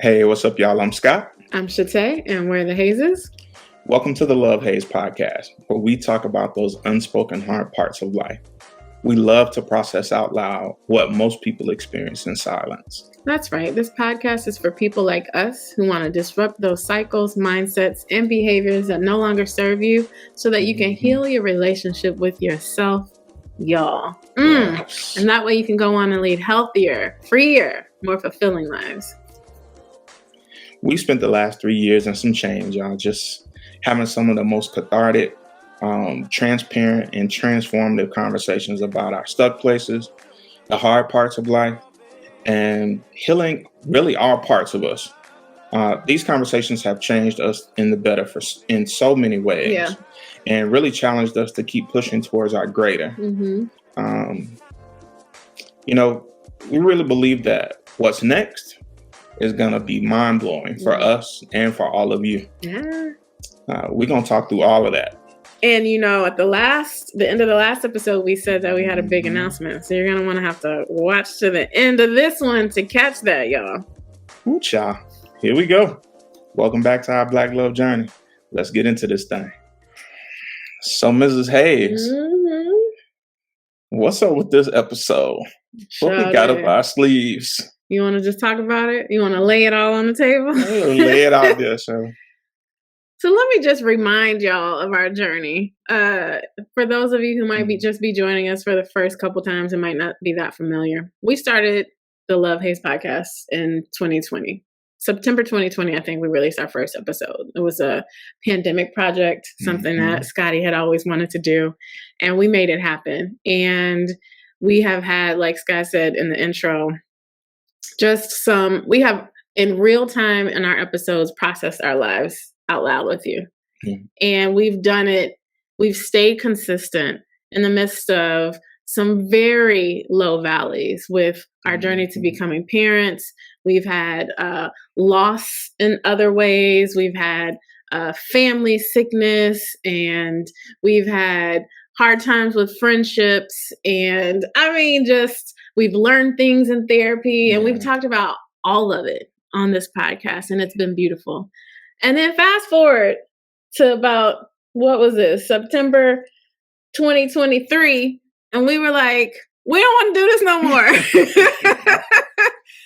Hey, what's up, y'all? I'm Scott. I'm Shatay, and we're the Hazes. Welcome to the Love Haze podcast, where we talk about those unspoken hard parts of life. We love to process out loud what most people experience in silence. That's right. This podcast is for people like us who want to disrupt those cycles, mindsets, and behaviors that no longer serve you so that you can heal your relationship with yourself, y'all. Yes. And that way you can go on and lead healthier, freer, more fulfilling lives. We spent the last 3 years and some change, y'all, just having some of the most cathartic, transparent, and transformative conversations about our stuck places, the hard parts of life, and healing really all parts of us. These conversations have changed us in the better in so many ways, and really challenged us to keep pushing towards our greater. We really believe that what's next is going to be mind-blowing for us and for all of you. We're going to talk through all of that. And, at the end of the last episode, we said that we had a big announcement. So you're going to want to have to watch to the end of this one to catch that, y'all. Ooh, child. Here we go. Welcome back to our Black Love Journey. Let's get into this thing. So, Mrs. Hayes, what's up with this episode? What we got up our sleeves? You want to just talk about it? You want to lay it all on the table? Lay it out there, so. So let me just remind y'all of our journey. For those of you who might be joining us for the first couple times and might not be that familiar, we started the Love Haze podcast in 2020. September 2020, I think we released our first episode. It was a pandemic project, something that Scotty had always wanted to do, and we made it happen. And we have had, like Scott said in the intro, we have in real time in our episodes processed our lives out loud with you. And we've done it. We've stayed consistent in the midst of some very low valleys with our journey to becoming parents. We've had loss in other ways. We've had family sickness, and we've had hard times with friendships. And we've learned things in therapy, and we've talked about all of it on this podcast, and it's been beautiful. And then fast forward to about, what was this, September 2023, and we were like, we don't want to do this no more.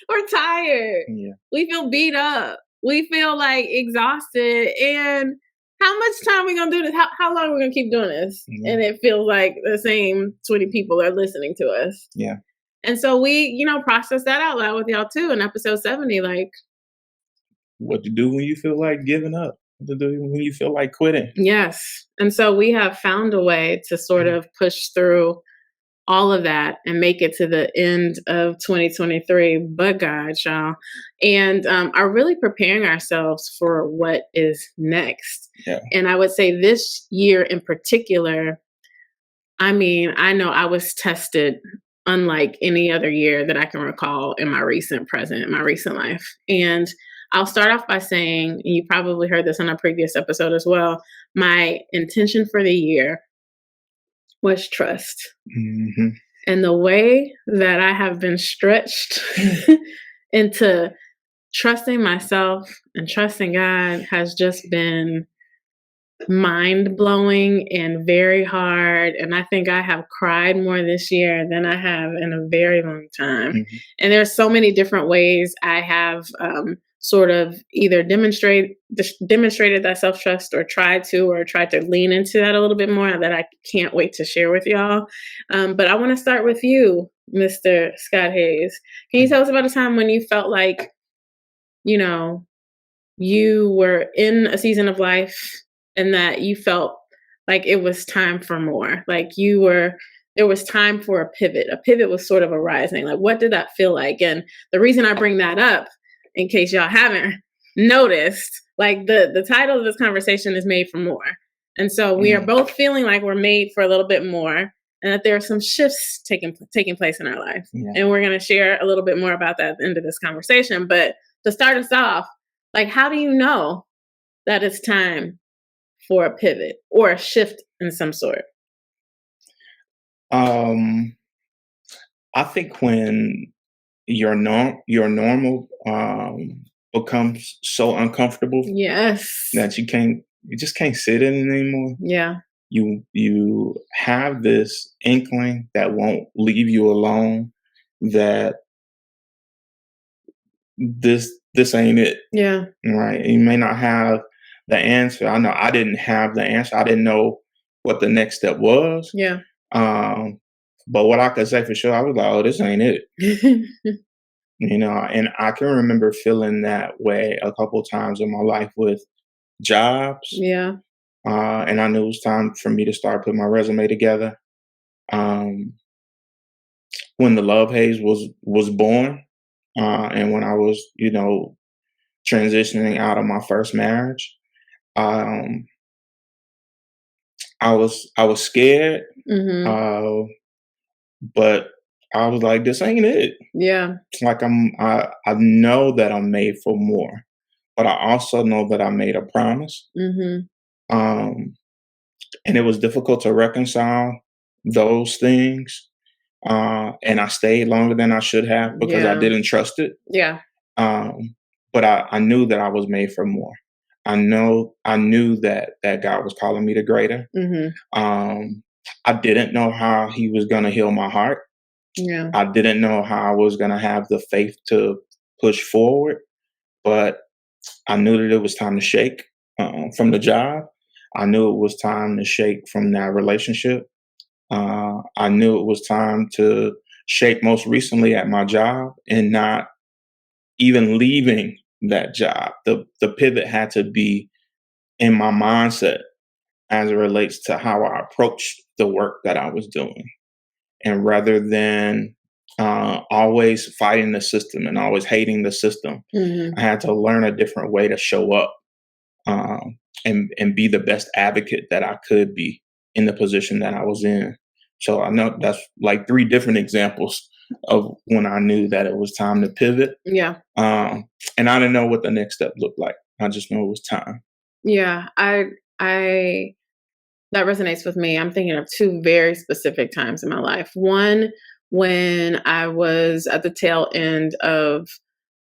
We're tired. Yeah. We feel beat up. We feel like exhausted. And how much time are we going to do this? How long are we going to keep doing this? Mm-hmm. And it feels like the same 20 people are listening to us. Yeah. And so we, processed that out loud with y'all too in episode 70, like, what to do when you feel like giving up, what to do when you feel like quitting. Yes. And so we have found a way to sort of push through all of that and make it to the end of 2023, but God, y'all, and are really preparing ourselves for what is next. Yeah. And I would say this year in particular, I know I was tested unlike any other year that I can recall in my recent life. And I'll start off by saying, and you probably heard this on a previous episode as well, my intention for the year was trust. Mm-hmm. And the way that I have been stretched into trusting myself and trusting God has just been mind-blowing and very hard. And I think I have cried more this year than I have in a very long time. Mm-hmm. And there's so many different ways I have sort of either demonstrated that self-trust or tried to lean into that a little bit more that I can't wait to share with y'all. But I want to start with you, Mr. Scott Hayes. Can you tell us about a time when you felt like, you were in a season of life and that you felt like it was time for more, like there was time for a pivot. A pivot was sort of arising. Like, what did that feel like? And the reason I bring that up, in case y'all haven't noticed, like the title of this conversation is Made for More. And so we are both feeling like we're made for a little bit more and that there are some shifts taking place in our life. Yeah. And we're going to share a little bit more about that at the end of this conversation. But to start us off, like, how do you know that it's time for a pivot or a shift in some sort? I think when your normal becomes so uncomfortable Yes. that you just can't sit in it anymore. Yeah. You have this inkling that won't leave you alone, that this ain't it, Yeah. right? You may not have the answer. I know I didn't have the answer. I didn't know what the next step was. Yeah. Um, but what I could say for sure, I was like, "Oh, this ain't it," And I can remember feeling that way a couple times in my life with jobs, Yeah. and I knew it was time for me to start putting my resume together. Um, when the love haze was born, and when I was, transitioning out of my first marriage, um, I was scared, Mhm. uh, but I was like, "This ain't it." Yeah. Like I know that I'm made for more, but I also know that I made a promise. Mhm. Um, and it was difficult to reconcile those things. And I stayed longer than I should have because I Yeah. didn't trust it. Yeah. Um, but I knew that I was made for more. I knew that God was calling me to greater. Mhm. Um, I didn't know how He was going to heal my heart. Yeah. I didn't know how I was going to have the faith to push forward, but I knew that it was time to shake from the job. I knew it was time to shake from that relationship. I knew it was time to shake most recently at my job and not even leaving that job. The pivot had to be in my mindset as it relates to how I approached the work that I was doing. And rather than always fighting the system and always hating the system, I Mhm. had to learn a different way to show up, and be the best advocate that I could be in the position that I was in. So I know that's like three different examples of when I knew that it was time to pivot. Yeah. Um, and I didn't know what the next step looked like. I just knew it was time. Yeah. I that resonates with me. I'm thinking of two very specific times in my life. One, when I was at the tail end of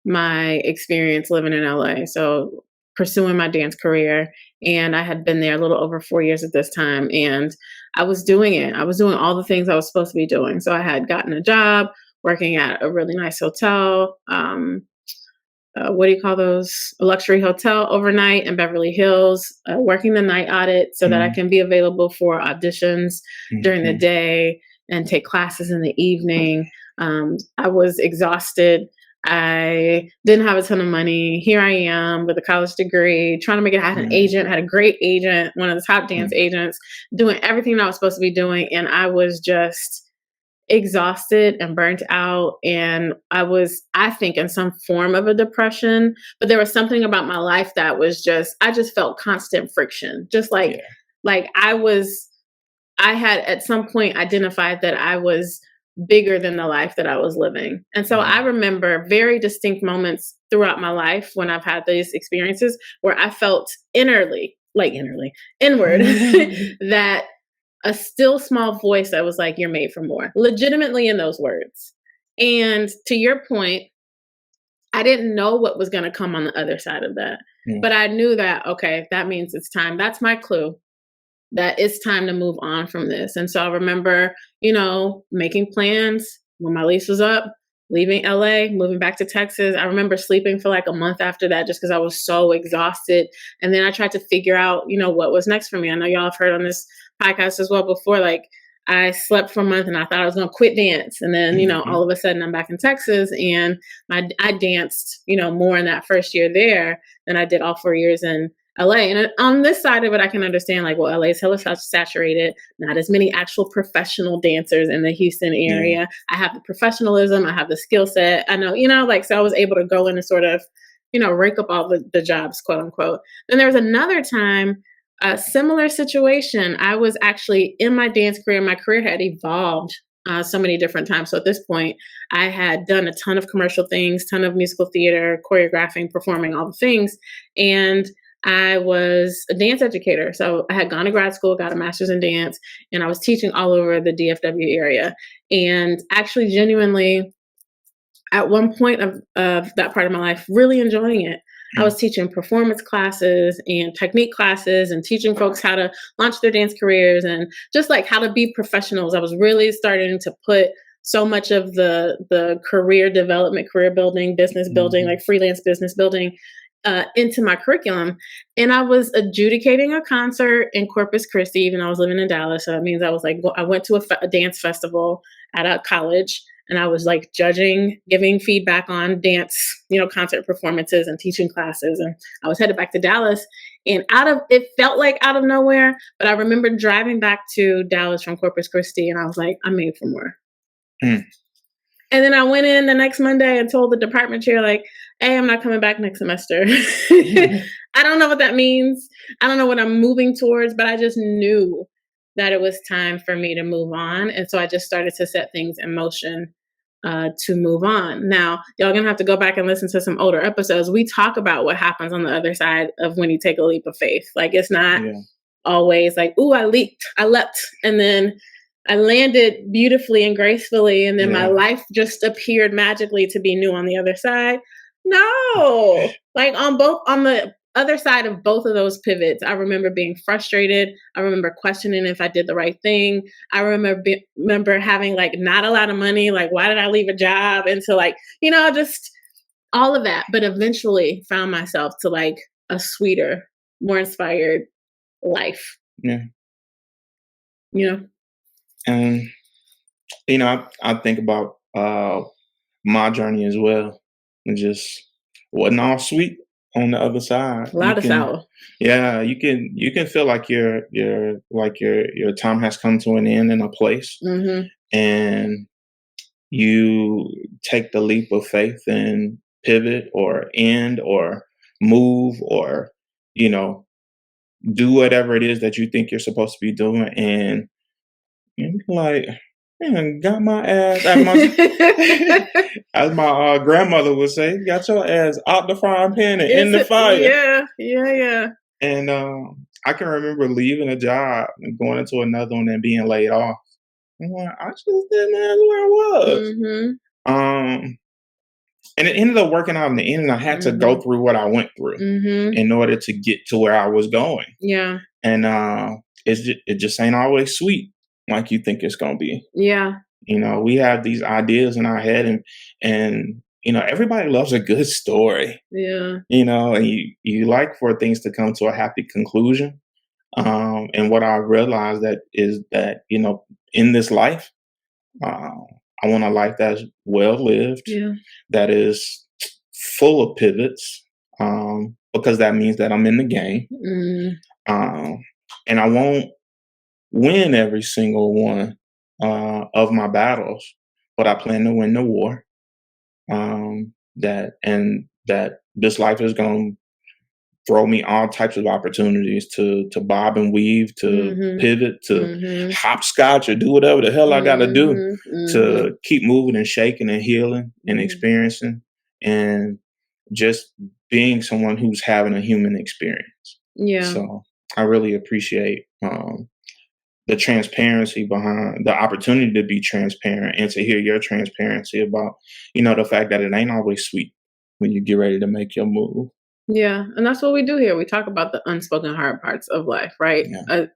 my experience living in LA. So pursuing my dance career. And I had been there a little over 4 years at this time. And I was doing it. I was doing all the things I was supposed to be doing. So I had gotten a job working at a really nice hotel. What do you call those? A luxury hotel overnight in Beverly Hills, working the night audit so that I Mm-hmm. can be available for auditions during the Mm-hmm. day and take classes in the evening. I was exhausted. I didn't have a ton of money. Here I am with a college degree, trying to make it. I had an agent, had a great agent, one of the top dance agents, doing everything I was supposed to be doing. And I was just exhausted and burnt out, and I think, in some form of a depression. But there was something about my life that was just, I just felt constant friction, just Yeah. like I had at some point identified that I was bigger than the life that I was living. And so I Mm-hmm. remember very distinct moments throughout my life when I've had these experiences where I felt inward, that a still small voice that was like, "You're made for more," legitimately in those words. And to your point, I didn't know what was going to come on the other side of that. Yeah. But I knew that, okay, that means it's time. That's my clue that it's time to move on from this. And so I remember, making plans when my lease was up, leaving LA, moving back to Texas. I remember sleeping for like a month after that just because I was so exhausted. And then I tried to figure out, what was next for me. I know y'all have heard on this podcast as well before, like I slept for a month and I thought I was going to quit dance. And then, Mm-hmm. all of a sudden I'm back in Texas, and I danced, more in that first year there than I did all 4 years in LA. And on this side of it, I can understand, like, well, LA is hella saturated, not as many actual professional dancers in the Houston Yeah. area. I have the professionalism, I have the skill set. I know, so I was able to go in and sort of, rake up all the jobs, quote unquote. Then there was another time, a similar situation. I was actually in my dance career. My career had evolved so many different times. So at this point, I had done a ton of commercial things, ton of musical theater, choreographing, performing, all the things. And I was a dance educator. So I had gone to grad school, got a master's in dance, and I was teaching all over the DFW area. And actually, genuinely, at one point of that part of my life, really enjoying it. I was teaching performance classes and technique classes and teaching folks how to launch their dance careers and just like how to be professionals. I was really starting to put so much of the career development, career building, business building, like freelance business building into my curriculum. And I was adjudicating a concert in Corpus Christi, even though I was living in Dallas. So that means I was like, I went to a dance festival at a college, and I was like judging, giving feedback on dance, concert performances and teaching classes. And I was headed back to Dallas, and it felt like out of nowhere, but I remember driving back to Dallas from Corpus Christi, and I was like, I'm made for more. And then I went in the next Monday and told the department chair, like, hey, I'm not coming back next semester. I don't know what that means. I don't know what I'm moving towards, but I just knew that it was time for me to move on. And so I just started to set things in motion to move on. Now, y'all gonna have to go back and listen to some older episodes. We talk about what happens on the other side of when you take a leap of faith. Like, it's not always like, ooh, I leapt, and then I landed beautifully and gracefully, and then my life just appeared magically to be new on the other side. No, like on the other side of both of those pivots, I remember being frustrated. I remember questioning if I did the right thing. I remember having like not a lot of money. Like, why did I leave a job? And so like, just all of that. But eventually found myself to like a sweeter, more inspired life. Yeah. And, I think about my journey as well. It just wasn't all sweet on the other side. A lot of sour. Yeah, you can feel like your time has come to an end in a place, and you take the leap of faith and pivot or end or move or do whatever it is that you think you're supposed to be doing, and you're like, man, got my ass, as my grandmother would say, got your ass out the frying pan and in the fire. Yeah. And I can remember leaving a job and going into another one and being laid off. I'm like, I just did man where I was. And it ended up working out in the end, and I had to go through what I went through in order to get to where I was going. Yeah. And it just ain't always sweet like you think it's gonna be. Yeah. We have these ideas in our head, and everybody loves a good story. Yeah. And you like for things to come to a happy conclusion. And what I realized is that in this life, I want a life that's well lived, that is full of pivots, because that means that I'm in the game. And I won't win every single one of my battles, but I plan to win the war. That this life is going to throw me all types of opportunities to bob and weave, to pivot, to hopscotch, or do whatever the hell I got to do to keep moving and shaking and healing and experiencing, and just being someone who's having a human experience. Yeah. So I really appreciate the transparency behind the opportunity to be transparent and to hear your transparency about, the fact that it ain't always sweet when you get ready to make your move. Yeah. And that's what we do here. We talk about the unspoken hard parts of life, right? Yeah.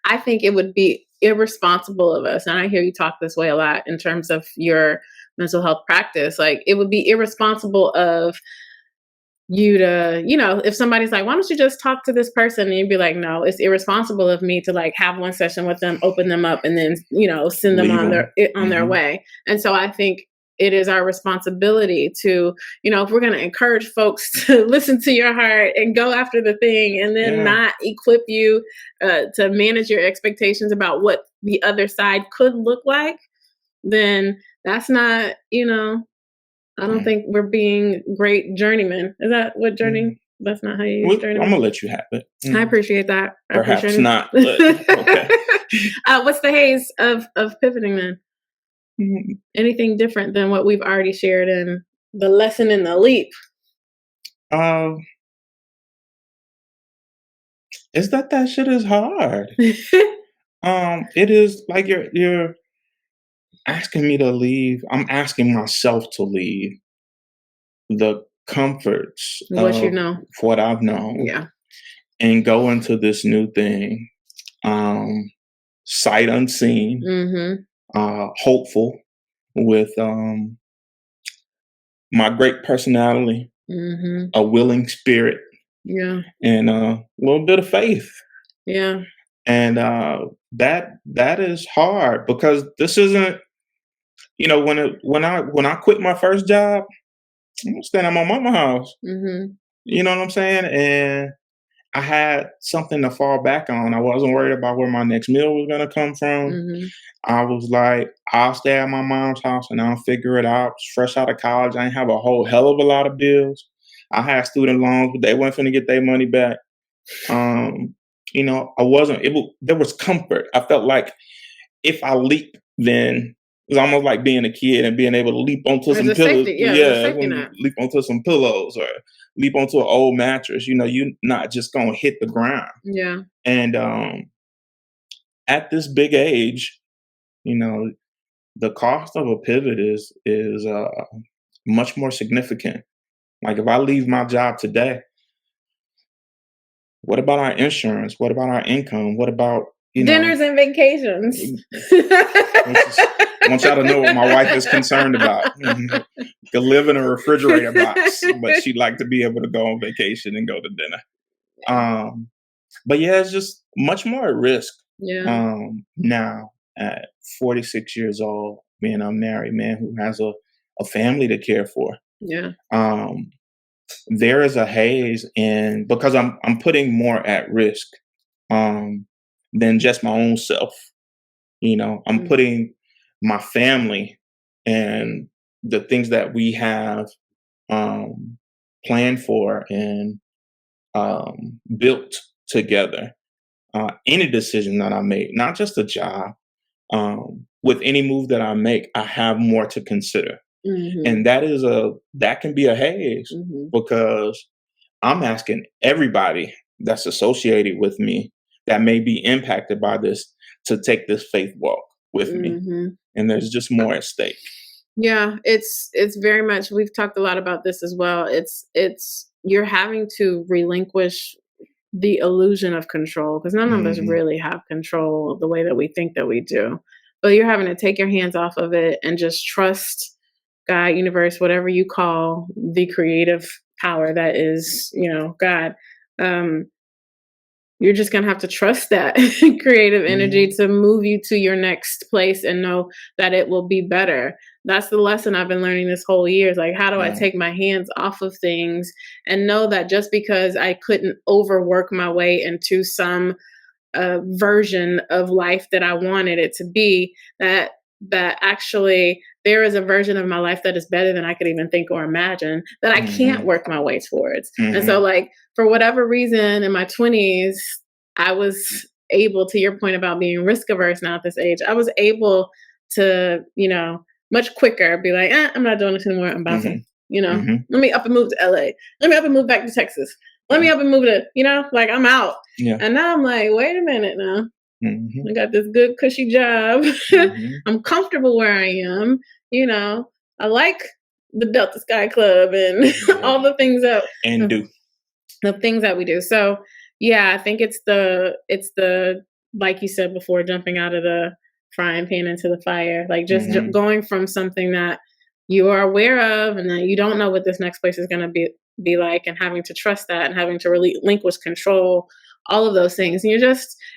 I think it would be irresponsible of us. And I hear you talk this way a lot in terms of your mental health practice. Like, it would be irresponsible of you to, if somebody's like, why don't you just talk to this person? And you'd be like, no, it's irresponsible of me to like have one session with them, open them up, and then, send them on their way. And so I think it is our responsibility to, if we're going to encourage folks to listen to your heart and go after the thing, and then not equip you to manage your expectations about what the other side could look like, then that's not, I don't think we're being great journeymen. Is that what journey? That's not how you use journeyman? I'm going to let you have it. I appreciate that. Perhaps not. But, okay. What's the haze of pivoting then? Anything different than what we've already shared in the lesson in the leap? Is that shit is hard. It is like you're asking me to leave. I'm asking myself to leave the comforts What you of know. what I've known Yeah. and go into this new thing, sight unseen, hopeful, with my great personality, a willing spirit, Yeah. and a little bit of faith. Yeah. And that is hard because this isn't, when I quit my first job, I'm staying at my mama's house. You know what I'm saying? And I had something to fall back on. I wasn't worried about where my next meal was going to come from. I was like, I'll stay at my mom's house and I'll figure it out. Fresh out of college, I didn't have a whole hell of a lot of bills. I had student loans, but they weren't going to get their money back. I wasn't able, there was comfort. I felt like if I leap, then it was almost like being a kid and being able to leap onto some pillows. Leap onto some pillows or leap onto an old mattress. You're not just going to hit the ground. Yeah. And at this big age, the cost of a pivot is much more significant. Like if I leave my job today, what about our insurance? What about our income? What about dinners and vacations? I want y'all to know what my wife is concerned about. Could live in a refrigerator box, but she'd like to be able to go on vacation and go to dinner. But yeah, it's just much more at risk. Yeah. Now at 46 years old, being a married man who has a family to care for. Yeah. There is a haze because I'm putting more at risk than just my own self. I'm putting my family and the things that we have planned for and built together. Any decision that I make, not just a job, with any move that I make, I have more to consider. And that can be a haze because I'm asking everybody that's associated with me that may be impacted by this to take this faith walk with me. And there's just more at stake. Yeah, it's very much, we've talked a lot about this as well. It's you're having to relinquish the illusion of control because none of us really have control the way that we think that we do. But you're having to take your hands off of it and just trust God, universe, whatever you call the creative power that is, God. You're just going to have to trust that creative energy to move you to your next place and know that it will be better. That's the lesson I've been learning this whole year. Is like, how do I take my hands off of things and know that just because I couldn't overwork my way into some version of life that I wanted it to be, that actually there is a version of my life that is better than I could even think or imagine that I can't work my way towards. And so like, for whatever reason in my 20s, I was able, to your point about being risk averse now at this age, I was able to, much quicker be like, I'm not doing this anymore. I'm bouncing, let me up and move to LA. Let me up and move back to Texas. Let me up and move to, like I'm out. Yeah. And now I'm like, wait a minute now. I got this good cushy job. I'm comfortable where I am. I like the Delta Sky Club and all the things that the things that we do. So yeah, I think it's the like you said before, jumping out of the frying pan into the fire, like just going from something that you are aware of and that you don't know what this next place is going to be like, and having to trust that and having to relinquish control, all of those things. And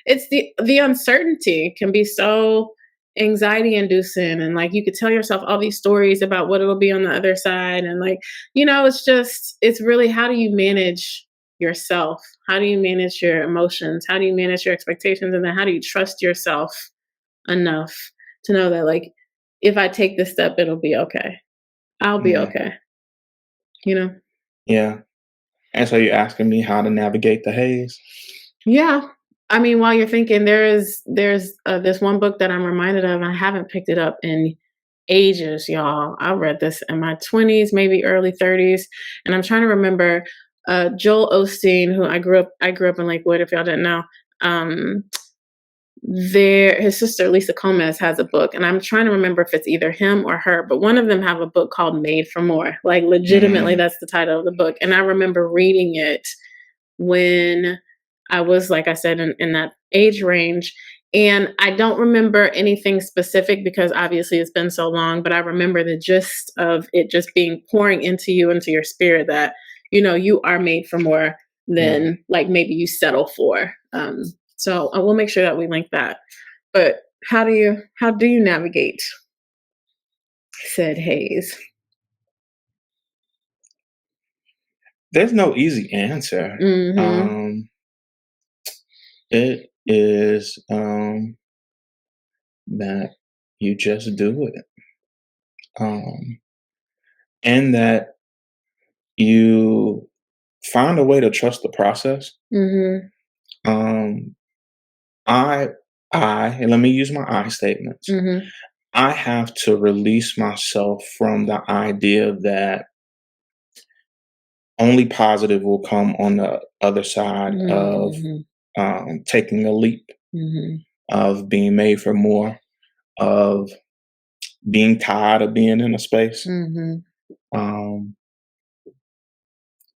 it's the uncertainty can be so anxiety inducing, and like you could tell yourself all these stories about what it'll be on the other side, and like it's really, how do you manage yourself? How do you manage your emotions? How do you manage your expectations? And then how do you trust yourself enough to know that, like, if I take this step, it'll be okay. I'll be okay. Yeah. And so you're asking me how to navigate the haze? Yeah. I mean, while you're thinking, there's this one book that I'm reminded of, and I haven't picked it up in ages, y'all. I read this in my 20s, maybe early 30s, and I'm trying to remember Joel Osteen, who I grew up in Lakewood, if y'all didn't know. his sister Lisa Gomez has a book, and I'm trying to remember if it's either him or her, but one of them have a book called Made for More. Like legitimately, that's the title of the book. And I remember reading it when I was, like I said, in that age range. And I don't remember anything specific because obviously it's been so long, but I remember the gist of it just being pouring into you, into your spirit, that, you are made for more than like maybe you settle for. So I will make sure that we link that. But how do you navigate said haze? There's no easy answer. Mm-hmm. It is that you just do it. And that you find a way to trust the process. Mm-hmm. Um, I, and let me use my I statements. Mm-hmm. I have to release myself from the idea that only positive will come on the other side of taking a leap, of being made for more, of being tired of being in a space. Um,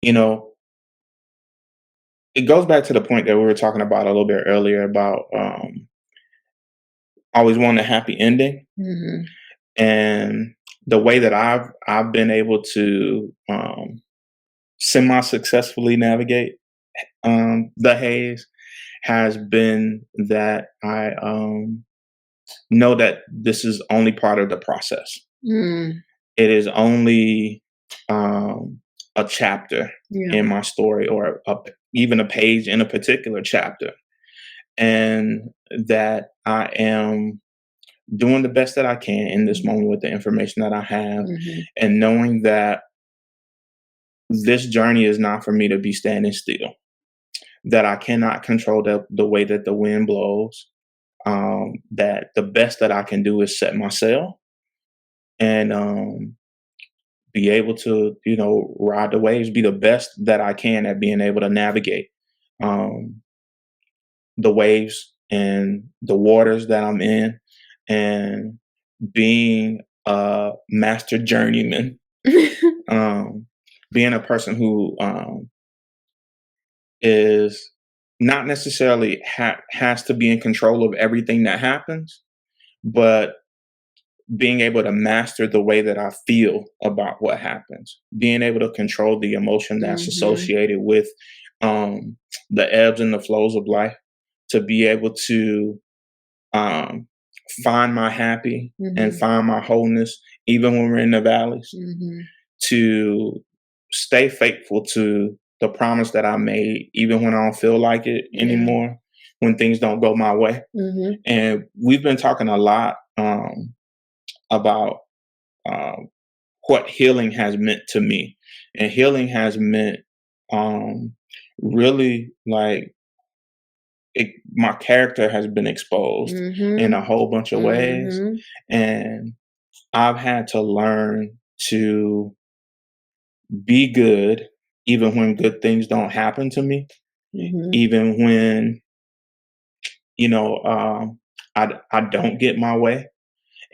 you know, it goes back to the point that we were talking about a little bit earlier about always wanting a happy ending, and the way that I've been able to semi-successfully navigate the haze has been that I know that this is only part of the process. It is only a chapter in my story, or even a page in a particular chapter, and that I am doing the best that I can in this moment with the information that I have, and knowing that this journey is not for me to be standing still, that I cannot control the way that the wind blows, that the best that I can do is set my sail and be able to, ride the waves, be the best that I can at being able to navigate the waves and the waters that I'm in, and being a master journeyman, being a person who is not necessarily has to be in control of everything that happens, but being able to master the way that I feel about what happens, being able to control the emotion that's associated with the ebbs and the flows of life, to be able to find my happy and find my wholeness, even when we're in the valleys, to stay faithful to the promise that I made, even when I don't feel like it anymore, when things don't go my way. And we've been talking a lot about what healing has meant to me. And healing has meant really like my character has been exposed in a whole bunch of ways. And I've had to learn to be good even when good things don't happen to me, even when, I don't get my way.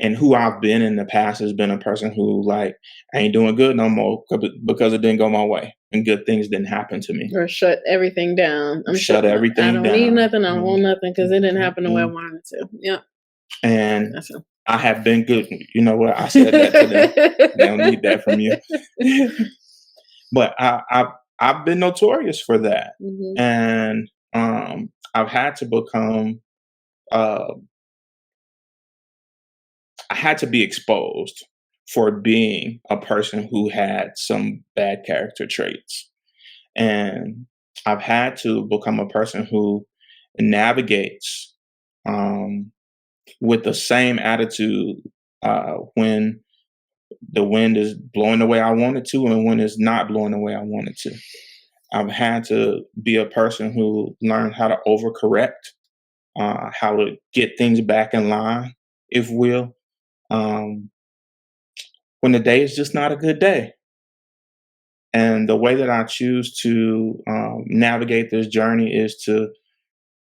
And who I've been in the past has been a person who, like, I ain't doing good no more because it didn't go my way and good things didn't happen to me. Or shut everything down. Shut everything I down. don't need nothing. I don't want nothing because it didn't happen the way I wanted it to. Yep. And I have been good. You know what? I said that to them. They don't need that from you. But I've been notorious for that. And I've had to become I had to be exposed for being a person who had some bad character traits. And I've had to become a person who navigates with the same attitude when the wind is blowing the way I want it to and when it's not blowing the way I want it to. I've had to be a person who learned how to overcorrect, how to get things back in line, if will, when the day is just not a good day. And the way that I choose to navigate this journey is to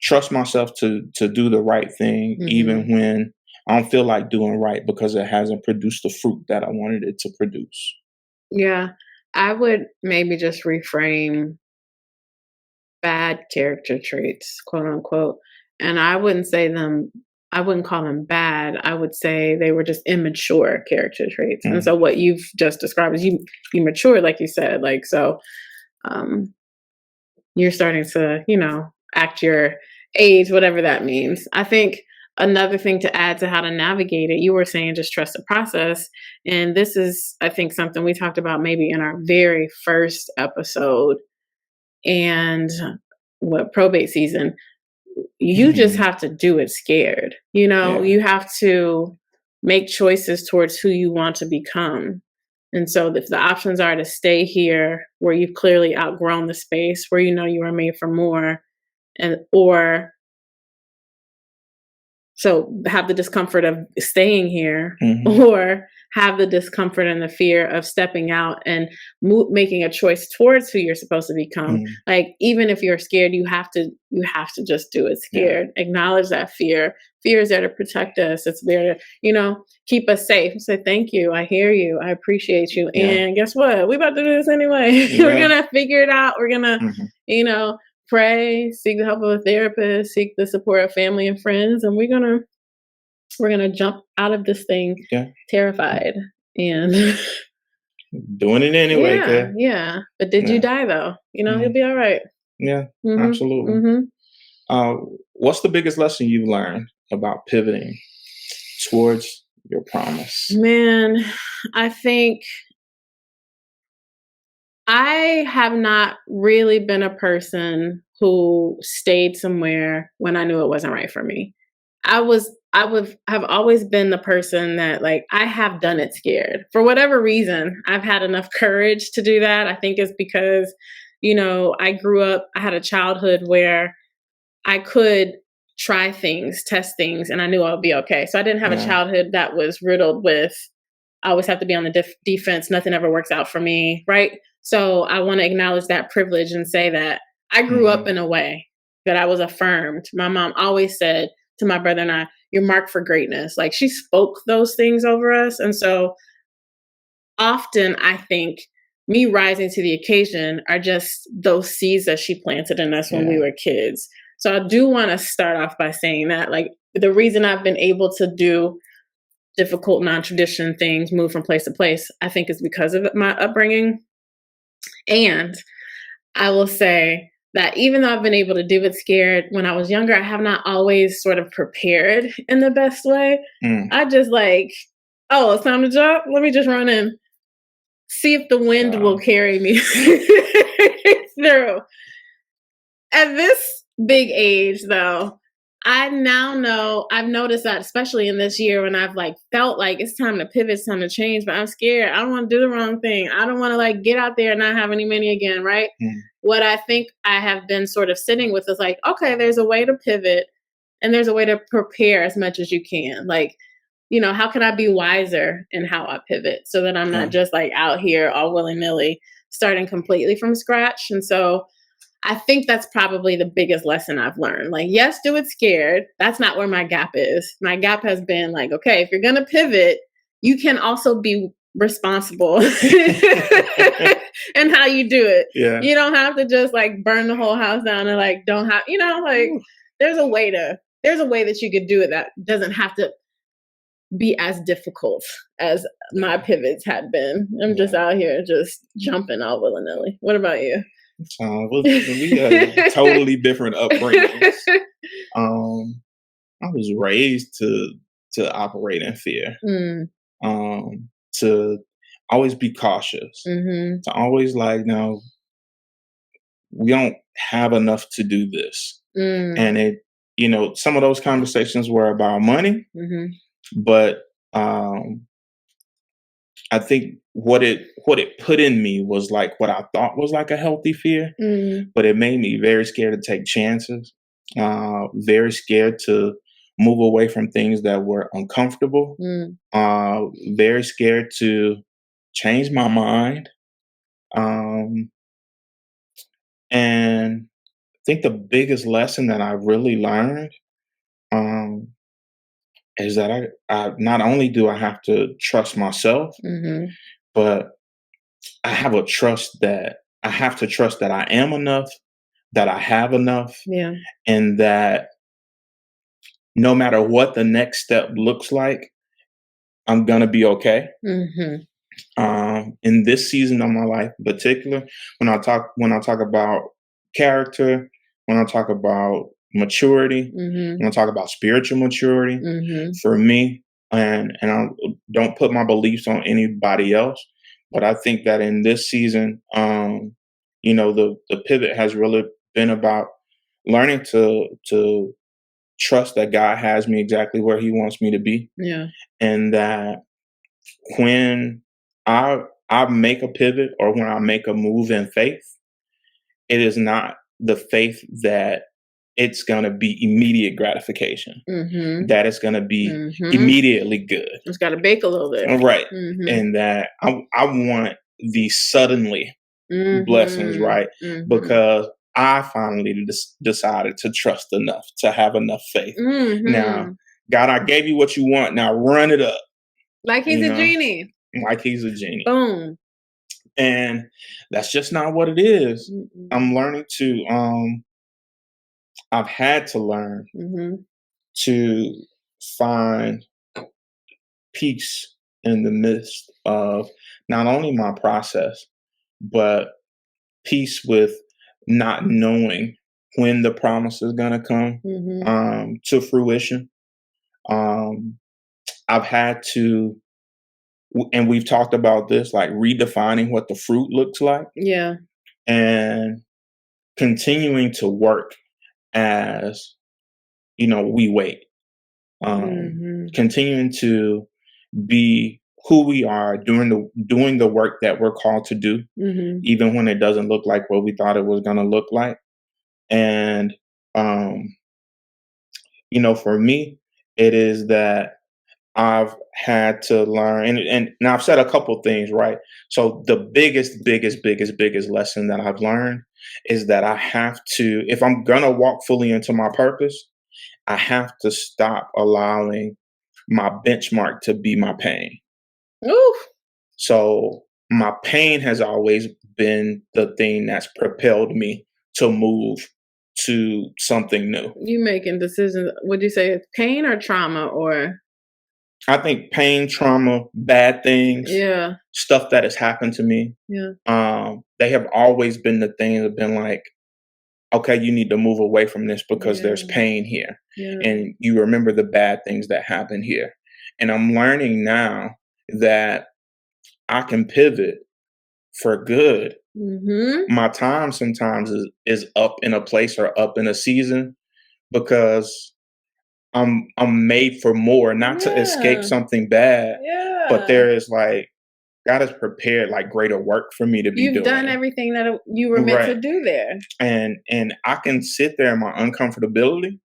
trust myself to do the right thing, even when I don't feel like doing right because it hasn't produced the fruit that I wanted it to produce. Yeah. I would maybe just reframe bad character traits, quote unquote. And I wouldn't call them bad. I would say they were just immature character traits. And so what you've just described is you mature, like you said, like, so, um, you're starting to, act your age, whatever that means. I think another thing to add to how to navigate it, you were saying just trust the process. And this is, I think, something we talked about maybe in our very first episode and what probate season. You just have to do it scared. Yeah. You have to make choices towards who you want to become. And so if the options are to stay here where you've clearly outgrown the space, where you are made for more, or so have the discomfort of staying here, or have the discomfort and the fear of stepping out and making a choice towards who you're supposed to become. Like, even if you're scared, you have to just do it scared. Yeah. Acknowledge that fear. Fear is there to protect us. It's there to, keep us safe. Say, thank you. I hear you. I appreciate you. Yeah. And guess what? We about to do this anyway. Yeah. We're going to figure it out. We're going to, pray, seek the help of a therapist, seek the support of family and friends, and we're gonna jump out of this thing terrified and doing it anyway. Yeah. But did you die though? You'll be all right. Yeah, absolutely. What's the biggest lesson you've learned about pivoting towards your promise? Man, I think I have not really been a person who stayed somewhere when I knew it wasn't right for me. I would have always been the person that, like, I have done it scared. For whatever reason, I've had enough courage to do that. I think it's because, I had a childhood where I could try things, test things, and I knew I would be okay. So I didn't have a childhood that was riddled with, I always have to be on the defense. Nothing ever works out for me, right? So I want to acknowledge that privilege and say that I grew up in a way that I was affirmed. My mom always said to my brother and I, "You're marked for greatness." Like, she spoke those things over us. And so often I think me rising to the occasion are just those seeds that she planted in us when we were kids. So I do want to start off by saying that, like, the reason I've been able to do difficult non-tradition things, move from place to place, I think is because of my upbringing. And I will say that even though I've been able to do it scared when I was younger, I have not always sort of prepared in the best way. I just like, oh, it's time to jump. Let me just run in, see if the wind will carry me through. At this big age, though, I now know, I've noticed that, especially in this year when I've felt like it's time to pivot, it's time to change, but I'm scared. I don't want to do the wrong thing. I don't want to get out there and not have any money again, right? What I think I have been sort of sitting with is okay, there's a way to pivot and there's a way to prepare as much as you can. How can I be wiser in how I pivot so that I'm not just out here all willy-nilly starting completely from scratch? And so I think that's probably the biggest lesson I've learned. Yes, do it scared. That's not where my gap is. My gap has been okay, if you're going to pivot, you can also be responsible in how you do it. Yeah. You don't have to just burn the whole house down and don't have, there's a way that you could do it that doesn't have to be as difficult as my pivots had been. I'm just out here just jumping all willy-nilly. What about you? We had totally different upbringings. I was raised to operate in fear, to always be cautious, to always no, we don't have enough to do this. And it, some of those conversations were about money, but I think what it put in me was what I thought was a healthy fear, but it made me very scared to take chances, very scared to move away from things that were uncomfortable, very scared to change my mind. And think the biggest lesson that I really learned is that I not only do I have to trust myself, Mm-hmm. but I have a trust that I have to trust that I am enough, that I have enough, Yeah. and that no matter what the next step looks like, I'm gonna be okay. Mm-hmm. In this season of my life in particular, when I talk about character, when I talk about maturity, Mm-hmm. when I talk about spiritual maturity, Mm-hmm. for me, and I don't put my beliefs on anybody else, but I think that in this season, the pivot has really been about learning to trust that God has me exactly where He wants me to be, Yeah. and that when I make a pivot or when I make a move in faith, it is not the faith that it's going to be immediate gratification, Mm-hmm. that it's going to be Mm-hmm. immediately good. It's got to bake a little bit. Right. Mm-hmm. And that I want the suddenly blessings, Mm-hmm. right? Mm-hmm. Because I finally decided to trust enough, to have enough faith. Now, Mm-hmm. God, I gave you what you want. Now run it up, Like he's you a know, genie. like He's a genie. Boom. And that's just not what it is. Mm-mm. I'm learning to I've had to learn Mm-hmm. to find peace in the midst of not only my process, but peace with not knowing when the promise is going to come Mm-hmm. to fruition. Um, I've had to, and we've talked about this, like redefining what the fruit looks like Yeah. and continuing to work as we wait, Mm-hmm. continuing to be who we are doing the work that we're called to do, Mm-hmm. even when it doesn't look like what we thought it was going to look like. And um, for me, it is that I've had to learn, and now I've said a couple things, right? So the biggest lesson that I've learned is that I have to, if I'm gonna walk fully into my purpose, I have to stop allowing my benchmark to be my pain. Ooh. So my pain has always been the thing that's propelled me to move to something new. You making decisions. Would you say it's pain or trauma or? I think pain, trauma, bad things, Yeah. stuff that has happened to me, Yeah. they have always been the things that have been like, okay, you need to move away from this because there's Yeah. pain here. Yeah. And you remember the bad things that happened here. And I'm learning now that I can pivot for good. Mm-hmm. My time sometimes is up in a place or up in a season because I'm made for more, not to escape Yeah. something bad, but Yeah. there is like God has prepared like greater work for me to be You've done doing. everything that you were meant to Right. do there. And I can sit there in my uncomfortability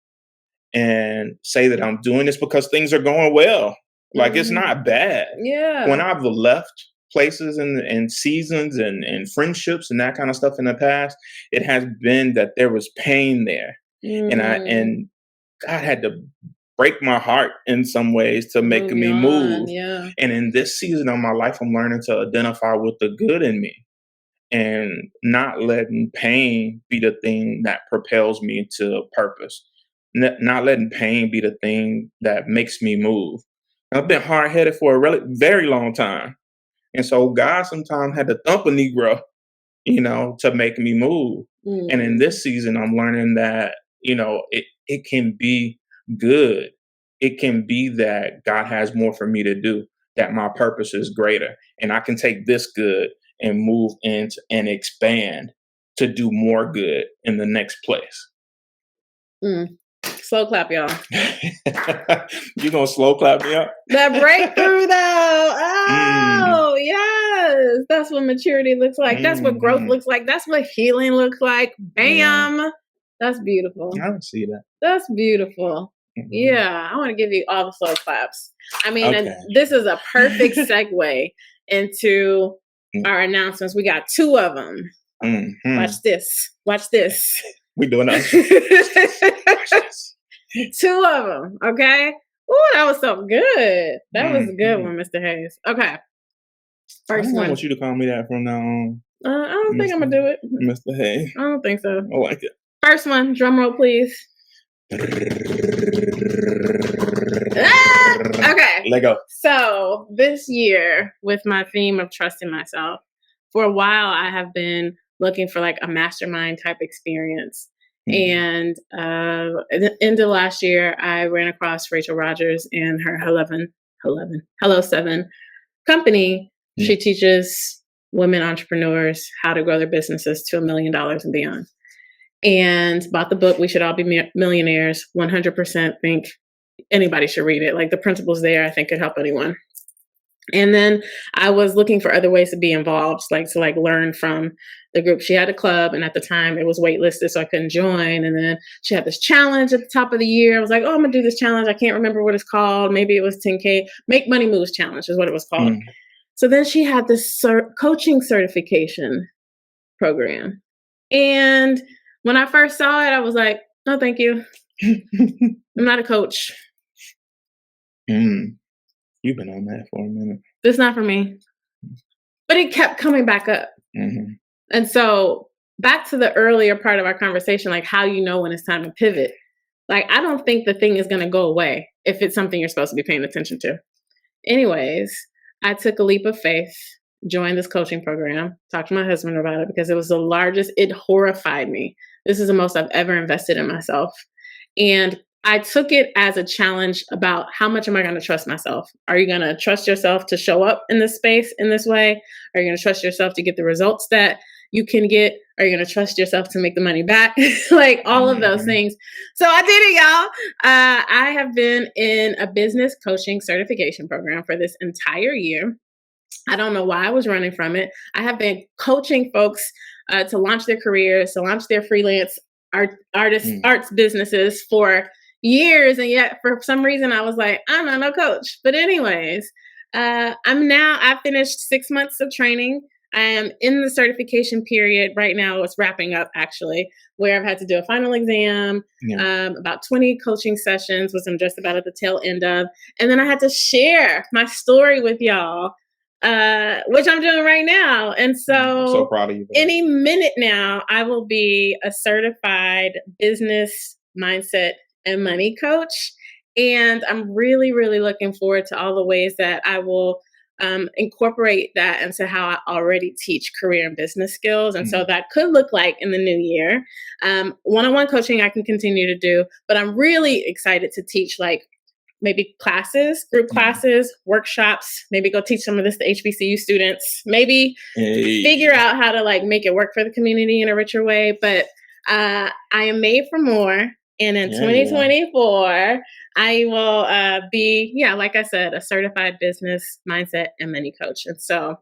and say that I'm doing this because things are going well. Like it's Mm-hmm. not bad. Yeah. When I've left places and seasons and friendships and that kind of stuff in the past, it has been that there was pain there. Mm. And God had to break my heart in some ways to make Move you me on. move. Yeah. And in this season of my life, I'm learning to identify with the good in me and not letting pain be the thing that propels me to purpose. Not letting pain be the thing that makes me move. I've been hard headed for a very long time. And so God sometimes had to thump a Negro, to make me move. And in Mm. this season, I'm learning that, it can be good. It can be that God has more for me to do, that my purpose is greater. And I can take this good and move into and expand to do more good in the next place. Mm. Slow clap, y'all. You gonna slow clap me up? That breakthrough, though. Mm. Oh, yes. That's what maturity looks like. That's what growth looks like. That's what healing looks like. Bam. Yeah. That's beautiful. I don't see that. That's beautiful. Mm-hmm. Yeah. I want to give you all the slow claps. I mean, okay. This is a perfect segue into our announcements. We got 2 of them. Mm-hmm. Watch this. Watch this. We doing that. 2 of them. Okay. Oh, that was so good. That was a good one, Mr. Hayes. Okay. First one. I want you to call me that from now on. I don't think I'm gonna do it, Mr. Hayes. I don't think so. I like it. First one. Drum roll, please. Okay. Let go. So this year, with my theme of trusting myself, for a while I have been looking for like a mastermind type experience. And at the end of last year, I ran across Rachel Rogers and her Hello 7 company. She teaches women entrepreneurs how to grow their businesses to $1 million and beyond. And bought the book, We Should All Be Millionaires. 100% think anybody should read it. Like the principles there, I think could help anyone. And then I was looking for other ways to be involved, like to like learn from the group. She had a club, and at the time it was waitlisted, so I couldn't join. And then she had this challenge at the top of the year. I was like, oh, I'm gonna do this challenge. I can't remember what it's called. Maybe it was 10K. Make Money Moves Challenge is what it was called. So then she had this coaching certification program. And when I first saw it, I was like, no, thank you. I'm not a coach. You've been on that for a minute. It's not for me. But it kept coming back up. And so back to the earlier part of our conversation, like how you know when it's time to pivot. Like, I don't think the thing is going to go away if it's something you're supposed to be paying attention to. Anyways, I took a leap of faith, joined this coaching program, talked to my husband about it because it was the largest. It horrified me. This is the most I've ever invested in myself. And I took it as a challenge about how much am I going to trust myself? Are you going to trust yourself to show up in this space in this way? Are you going to trust yourself to get the results that you can get? Are you going to trust yourself to make the money back? Like all of those things. So I did it, y'all. I have been in a business coaching certification program for this entire year. I don't know why I was running from it. I have been coaching folks to launch their careers, to launch their freelance arts businesses for years, and yet for some reason I was like, I'm not no coach. But anyways, I finished 6 months of training. I am in the certification period right now. It's wrapping up actually, where I've had to do a final exam, about 20 coaching sessions, which I'm just about at the tail end of. And then I had to share my story with y'all, which I'm doing right now. And so I'm so proud of you. Any minute now, I will be a certified business mindset and money coach. And I'm really, really looking forward to all the ways that I will incorporate that into how I already teach career and business skills. And so that could look like in the new year. One-on-one coaching I can continue to do, but I'm really excited to teach like maybe classes, group classes, workshops, maybe go teach some of this to HBCU students, maybe figure out how to like make it work for the community in a richer way. But I am made for more. And in 2024, I will be, like I said, a certified business mindset and money coach. And so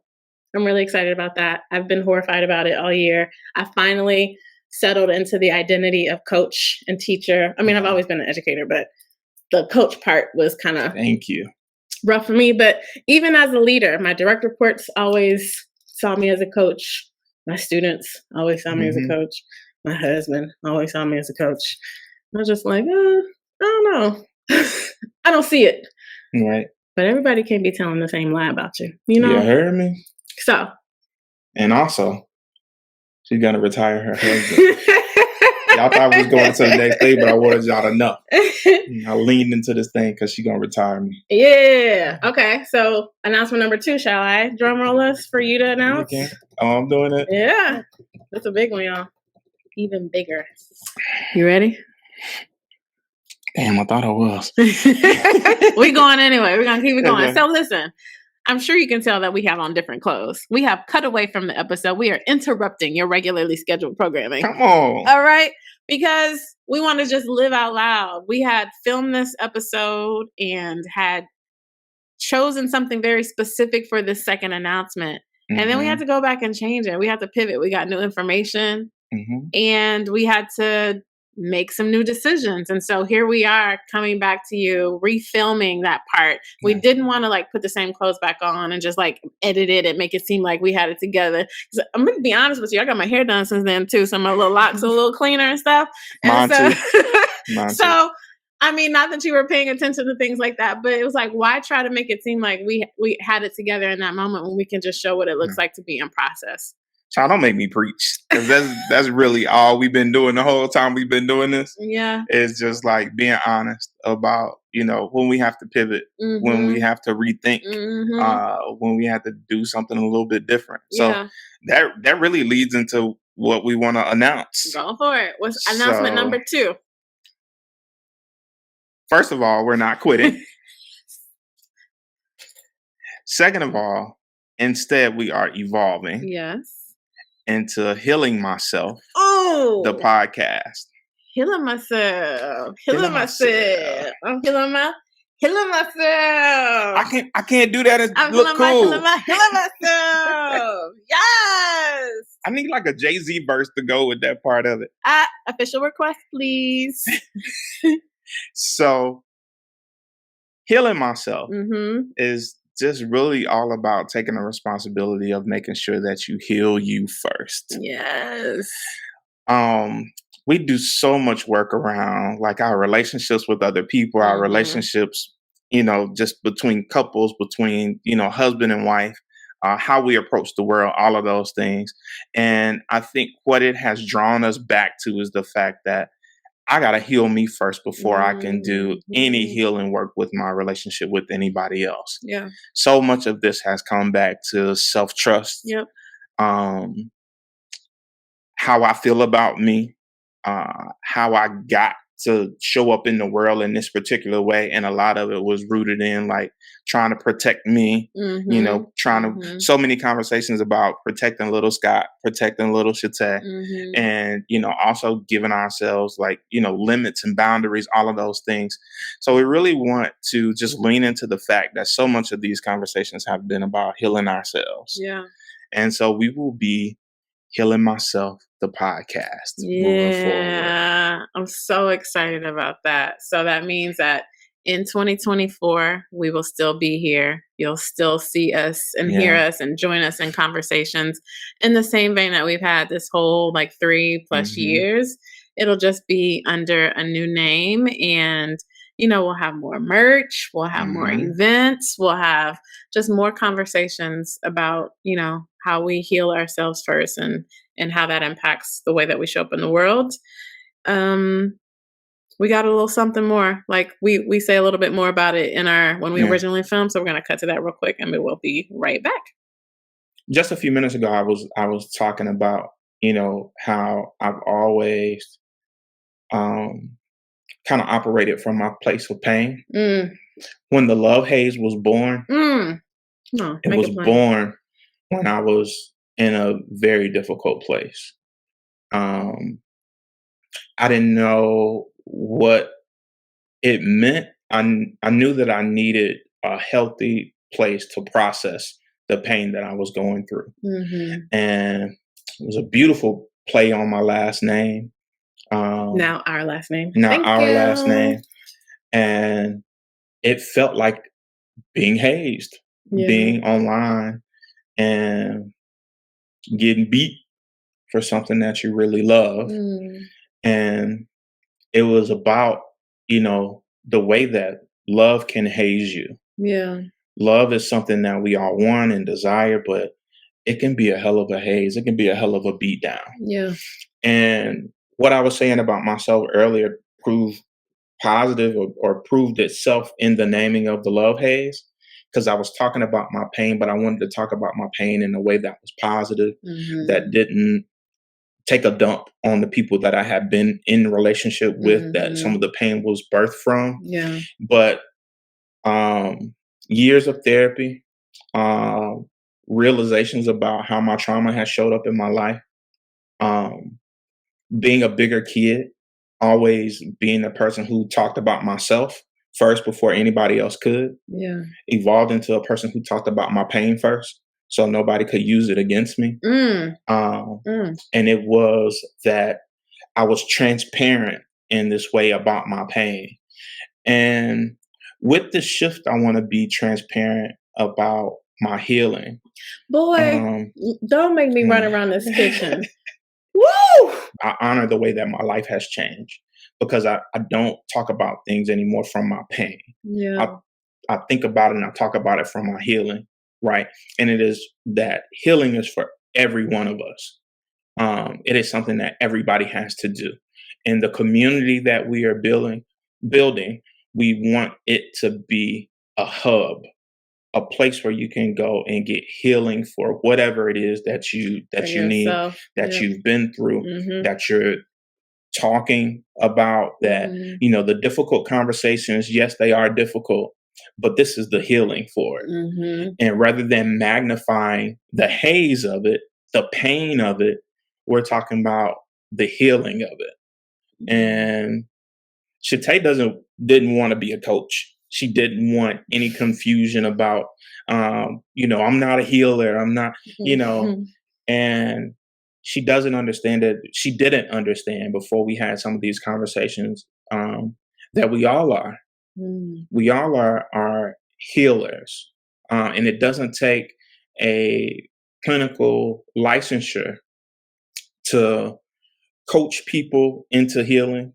I'm really excited about that. I've been horrified about it all year. I finally settled into the identity of coach and teacher. I mean, I've always been an educator, but the coach part was kind of rough for me. But even as a leader, my direct reports always saw me as a coach. My students always saw me as a coach. My husband always saw me as a coach. I was just like, I don't know. I don't see it. Right. But everybody can't be telling the same lie about you. You know? You heard me? So. And also, she's going to retire her husband. Y'all thought we was going to the next day, but I wanted y'all to know. I leaned into this thing because she's going to retire me. Yeah. Okay. So announcement number 2, shall I? Drum roll us for you to announce? Okay. Oh, I'm doing it. Yeah. That's a big one, y'all. Even bigger. You ready? Damn, I thought I was. We're going anyway. We're going to keep it going. Okay. So listen, I'm sure you can tell that we have on different clothes. We have cut away from the episode. We are interrupting your regularly scheduled programming. Come on. All right? Because we want to just live out loud. We had filmed this episode and had chosen something very specific for this second announcement. And then we had to go back and change it. We had to pivot. We got new information. And we had to make some new decisions. And so here we are coming back to you, refilming that part. We didn't want to like put the same clothes back on and just like edit it and make it seem like we had it together. I'm going to be honest with you. I got my hair done since then too. So my little locks are a little cleaner and stuff. And Mine too. so, I mean, not that you were paying attention to things like that, but it was like, why try to make it seem like we had it together in that moment when we can just show what it looks like to be in process? So don't make me preach, because that's really all we've been doing the whole time we've been doing this. Yeah, it's just like being honest about, when we have to pivot, when we have to rethink, when we have to do something a little bit different. So that really leads into what we want to announce. Go for it. What's announcement number 2? First of all, we're not quitting. Second of all, instead we are evolving. Yes. Into Healing Myself, the podcast. Healing myself. Healing myself. I'm healing myself. I can't do that. I'm look cool. Healing myself. Yes. I need like a Jay-Z verse to go with that part of it. Official request, please. So, Healing Myself is just really all about taking the responsibility of making sure that you heal you first. Yes. We do so much work around like our relationships with other people, our relationships, just between couples, between, husband and wife, how we approach the world, all of those things. And I think what it has drawn us back to is the fact that I got to heal me first before I can do any healing work with my relationship with anybody else. Yeah. So much of this has come back to self-trust. Yep. How I feel about me, how I got to show up in the world in this particular way. And a lot of it was rooted in like trying to protect me, so many conversations about protecting little Scott, protecting little Chate, and, also giving ourselves like, limits and boundaries, all of those things. So we really want to just lean into the fact that so much of these conversations have been about healing ourselves. Yeah. And so we will be Healing Myself, the podcast, moving forward. Yeah, I'm so excited about that. So that means that in 2024, we will still be here. You'll still see us and hear us and join us in conversations in the same vein that we've had this whole like 3+ years. It'll just be under a new name, and we'll have more merch, we'll have more events, we'll have just more conversations about, how we heal ourselves first and how that impacts the way that we show up in the world. We got a little something more. Like we say a little bit more about it in when we originally filmed. So we're going to cut to that real quick and we will be right back. Just a few minutes ago, I was talking about, how I've always kind of operated from my place of pain. When the Love Haze was born, it was born when I was in a very difficult place. I didn't know what it meant. I knew that I needed a healthy place to process the pain that I was going through. And it was a beautiful play on my last name. Now our last name. Last name. And it felt like being hazed, being online and getting beat for something that you really love. And it was about, the way that love can haze you. Yeah. Love is something that we all want and desire, but it can be a hell of a haze. It can be a hell of a beat down. Yeah. And what I was saying about myself earlier proved positive or proved itself in the naming of the Love Haze, because I was talking about my pain, but I wanted to talk about my pain in a way that was positive, that didn't take a dump on the people that I had been in relationship with, that some of the pain was birthed from. Yeah. But years of therapy, realizations about how my trauma has showed up in my life, being a bigger kid, always being the person who talked about myself first before anybody else could, evolved into a person who talked about my pain first so nobody could use it against me. And it was that I was transparent in this way about my pain. And with the shift, I want to be transparent about my healing. Boy, Um, don't make me run mm. around this kitchen. Woo! I honor the way that my life has changed because I don't talk about things anymore from my pain. Yeah. I think about it and I talk about it from my healing, right? And it is that healing is for every one of us. It is something that everybody has to do. And the community that we are building, we want it to be a hub, a place where you can go and get healing for whatever it is that you need, yourself. that Yeah. you've been through, Mhm. that you're talking about, that the difficult conversations, yes, they are difficult, but this is the healing for it. Mhm. And rather than magnifying the haze of it, the pain of it, we're talking about the healing of it. And Shatay didn't want to be a coach. She didn't want any confusion about, I'm not a healer. I'm not, and she doesn't understand that. She didn't understand before we had some of these conversations, that we all are. We all are healers. And it doesn't take a clinical licensure to coach people into healing.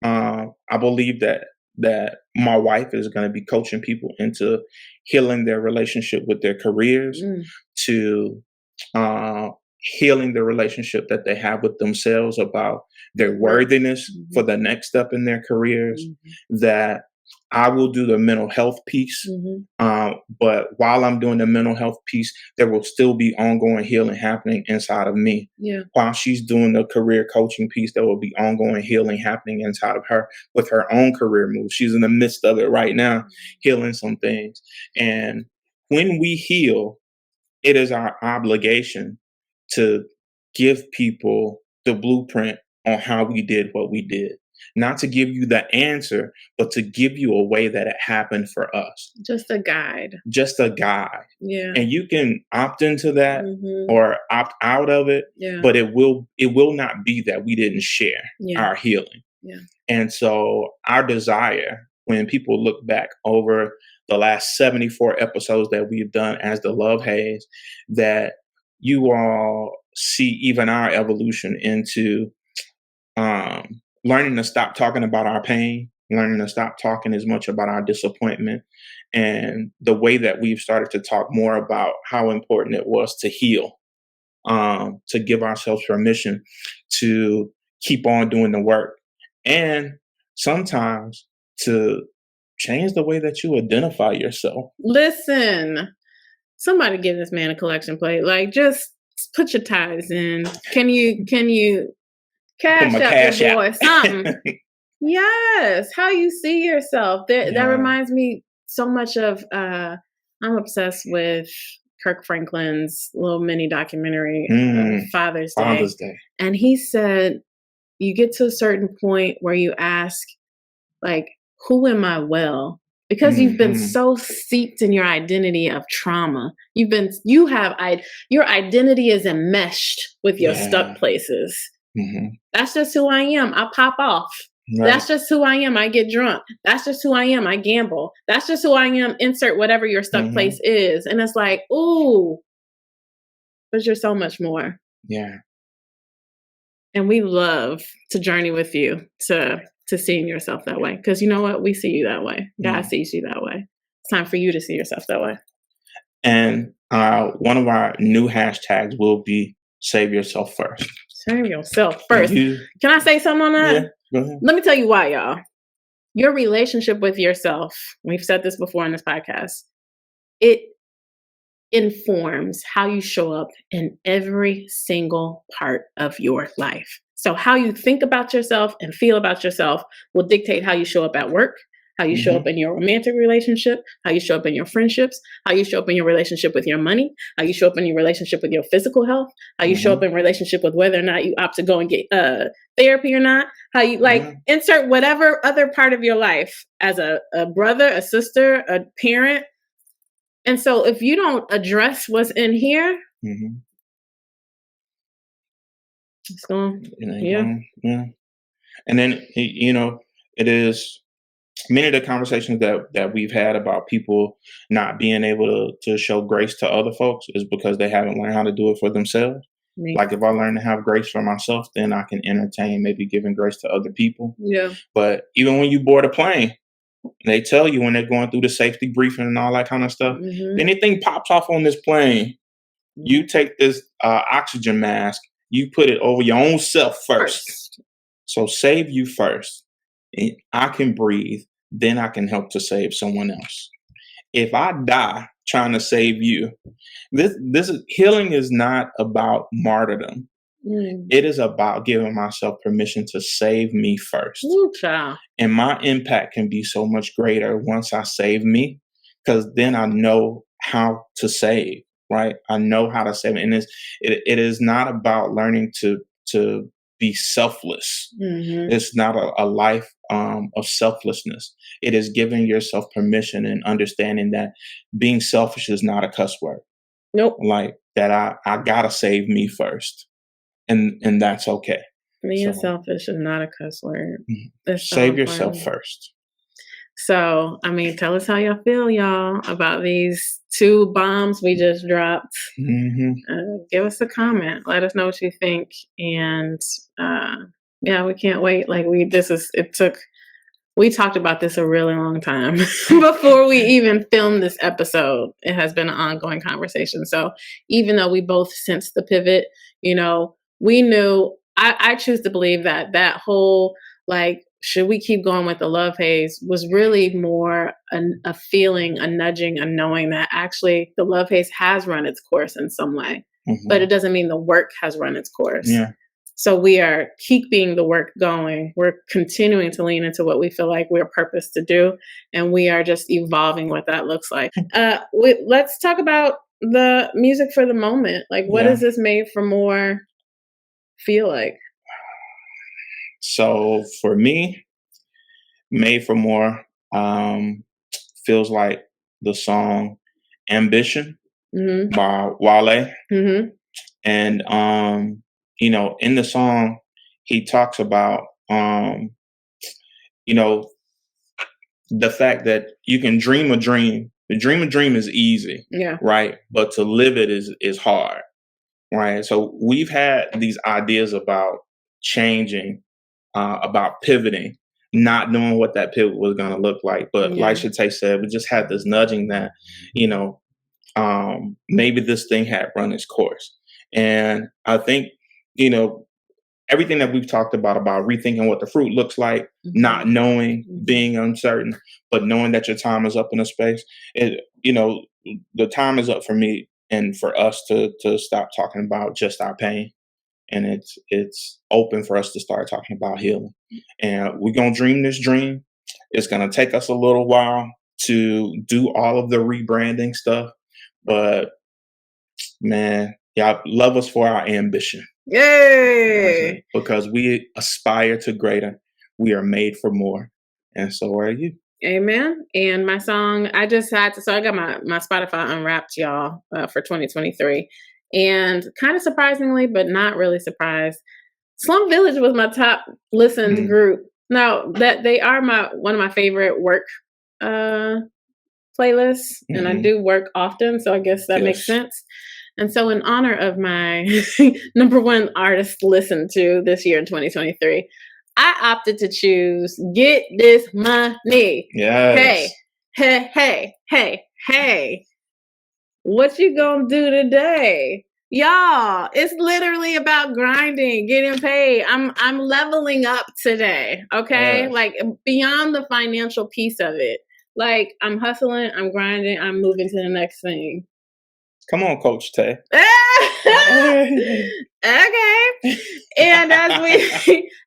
I believe that my wife is going to be coaching people into healing their relationship with their careers, to healing the relationship that they have with themselves about their worthiness for the next step in their careers. That I will do the mental health piece. But while I'm doing the mental health piece, there will still be ongoing healing happening inside of me. Yeah. While she's doing the career coaching piece, there will be ongoing healing happening inside of her with her own career moves. She's in the midst of it right now, healing some things. And when we heal, it is our obligation to give people the blueprint on how we did what we did. Not to give you the answer, but to give you a way that it happened for us. Just a guide. Just a guide. Yeah. And you can opt into that or opt out of it, but it will not be that we didn't share our healing. Yeah. And so our desire, when people look back over the last 74 episodes that we've done as the Love Haze, that you all see even our evolution into learning to stop talking about our pain, learning to stop talking as much about our disappointment, and the way that we've started to talk more about how important it was to heal, to give ourselves permission to keep on doing the work, and sometimes to change the way that you identify yourself. Listen, somebody give this man a collection plate. Like, just put your ties in. Can you cash out your boy something? Yes, how you see yourself. That reminds me so much of. I'm obsessed with Kirk Franklin's little mini documentary, Father's Day. And he said, you get to a certain point where you ask, like, who am I well? Because you've been so steeped in your identity of trauma. Your identity is enmeshed with your stuck places. That's just who I am. I pop off. Right. That's just who I am. I get drunk. That's just who I am. I gamble. That's just who I am. Insert whatever your stuck place is. And it's like, ooh, but you're so much more. Yeah. And we love to journey with you to seeing yourself that way. Because you know what? We see you that way. God sees you that way. It's time for you to see yourself that way. And one of our new hashtags will be save yourself first. Save yourself first. Can I say something on that? Yeah, go ahead. Let me tell you why, y'all. Your relationship with yourself, we've said this before in this podcast, it informs how you show up in every single part of your life. So how you think about yourself and feel about yourself will dictate how you show up at work, how you show up in your romantic relationship, how you show up in your friendships, how you show up in your relationship with your money, how you show up in your relationship with your physical health, how you show up in relationship with whether or not you opt to go and get therapy or not, how you insert whatever other part of your life as a brother, a sister, a parent. And so if you don't address what's in here, it's going, Yeah. And then, it is many of the conversations that we've had about people not being able to show grace to other folks is because they haven't learned how to do it for themselves. Me. Like if I learn to have grace for myself, then I can entertain maybe giving grace to other people. Yeah. But even when you board a plane, they tell you when they're going through the safety briefing and all that kind of stuff, if anything pops off on this plane, you take this oxygen mask, you put it over your own self first. So save you first. And I can breathe, then I can help to save someone else. If I die trying to save you, healing is not about martyrdom. It is about giving myself permission to save me first. Ooh, child. And my impact can be so much greater once I save me, because then I know how to save, right? I know how to save. And it is not about learning to be selfless. It's not a life of selflessness. It is giving yourself permission and understanding that being selfish is not a cuss word. Nope. Like that I gotta save me first. And that's okay. Being selfish is not a cuss word. Save yourself first. So, I mean, tell us how y'all feel, y'all, about these 2 bombs we just dropped. Give us a comment. Let us know what you think. And yeah, we can't wait. Like we talked about this a really long time before we even filmed this episode. It has been an ongoing conversation. So even though we both sensed the pivot, we knew, I choose to believe that whole, like, should we keep going with the love haze was really more a feeling, a nudging, a knowing that actually the love haze has run its course in some way, but it doesn't mean the work has run its course. Yeah. So we are keeping the work going. We're continuing to lean into what we feel like we're purposed to do. And we are just evolving what that looks like. Let's talk about the music for the moment. Like, what is this Made for More feel like? So for me, Made for More feels like the song Ambition by Wale. And, in the song, he talks about, the fact that you can dream a dream. The dream a dream is easy, right? But to live it is hard, right? So we've had these ideas about changing, about pivoting, not knowing what that pivot was going to look like. But like Shatay said, we just had this nudging that, maybe this thing had run its course. And I think, everything that we've talked about rethinking what the fruit looks like, not knowing, being uncertain, but knowing that your time is up in a space. The time is up for me and for us to stop talking about just our pain. And it's open for us to start talking about healing. And we're going to dream this dream. It's going to take us a little while to do all of the rebranding stuff. But, man, y'all love us for our ambition. Yay! Because we aspire to greater. We are made for more. And so are you. Amen. And my song, I got my Spotify Unwrapped, y'all, for 2023. And kind of surprisingly, but not really surprised, Slum Village was my top listened group. Now that they are one of my favorite work playlists, and I do work often, so I guess that makes sense. And so in honor of my number one artist listened to this year in 2023, I opted to choose Get This Money. Yes. Hey. What you gonna do today? Y'all, it's literally about grinding, getting paid. I'm leveling up today, okay? Yes. Like beyond the financial piece of it. Like I'm hustling, I'm grinding, I'm moving to the next thing. Come on, Coach Tay. Okay. And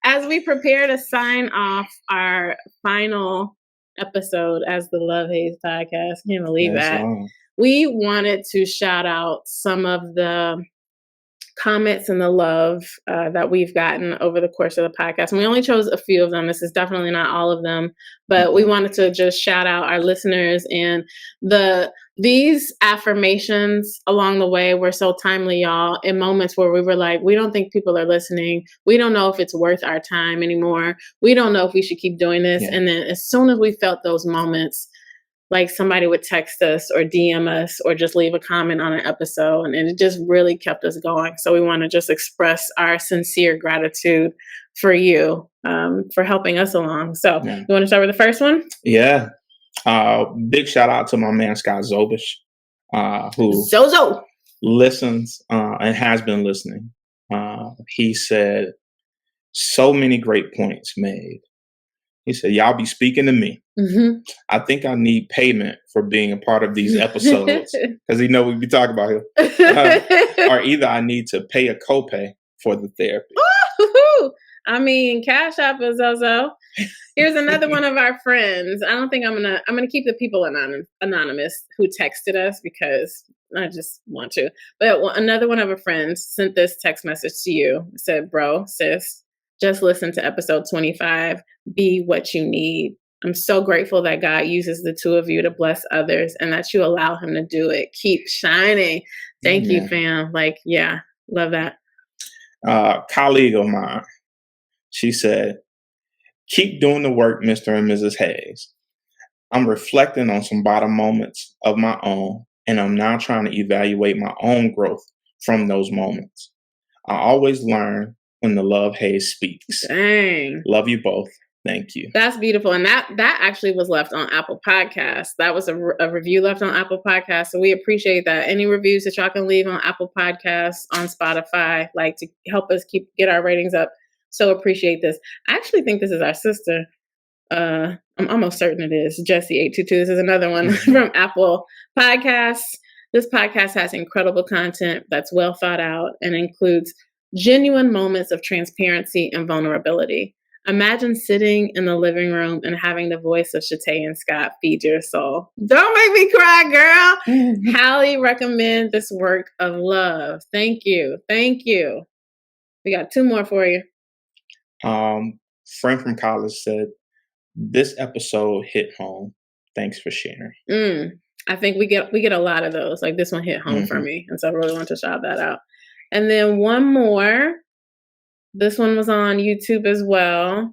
as we prepare to sign off our final episode as the Love Haze podcast, can't believe that. We wanted to shout out some of the comments and the love that we've gotten over the course of the podcast. And we only chose a few of them. This is definitely not all of them, but we wanted to just shout out our listeners and the these affirmations along the way were so timely, y'all, in moments where we were like, we don't think people are listening. We don't know if it's worth our time anymore. We don't know if we should keep doing this. Yeah. And then as soon as we felt those moments, like somebody would text us or DM us or just leave a comment on an episode, and it just really kept us going. So we want to just express our sincere gratitude for you, for helping us along. So you want to start with the first one? Yeah. Big shout out to my man Scott Zobish, who listens and has been listening. He said so many great points made. He said, y'all be speaking to me. Mm-hmm. I think I need payment for being a part of these episodes because he know we be talking about him. Or either I need to pay a copay for the therapy. I mean, Cash App is Zozo. Here's another one of our friends. I don't think I'm gonna keep the people anonymous who texted us because I just want to. But another one of our friends sent this text message to you. It said, bro, sis, just listen to episode 25. Be what you need. I'm so grateful that God uses the two of you to bless others and that you allow him to do it. Keep shining. Thank you, fam. Like, yeah, love that. Colleague of mine, she said, keep doing the work, Mr. and Mrs. Hayes. I'm reflecting on some bottom moments of my own, and I'm now trying to evaluate my own growth from those moments. I always learn when the love haze speaks. Dang. Love you both. Thank you. That's beautiful. And that actually was left on Apple Podcasts. That was a review left on Apple Podcasts. So we appreciate that. Any reviews that y'all can leave on Apple Podcasts, on Spotify, like to help us get our ratings up. So appreciate this. I actually think this is our sister. I'm almost certain it is. Jessie822. This is another one from Apple Podcasts. This podcast has incredible content that's well thought out and includes genuine moments of transparency and vulnerability. Imagine sitting in the living room and having the voice of Shatay and Scott feed your soul. Don't make me cry, girl. Highly recommend this work of love. Thank you. Thank you. We got two more for you. Friend from college said, this episode hit home. Thanks for sharing. I think we get a lot of those. Like this one hit home for me. And so I really want to shout that out. And then one more. This one was on YouTube as well.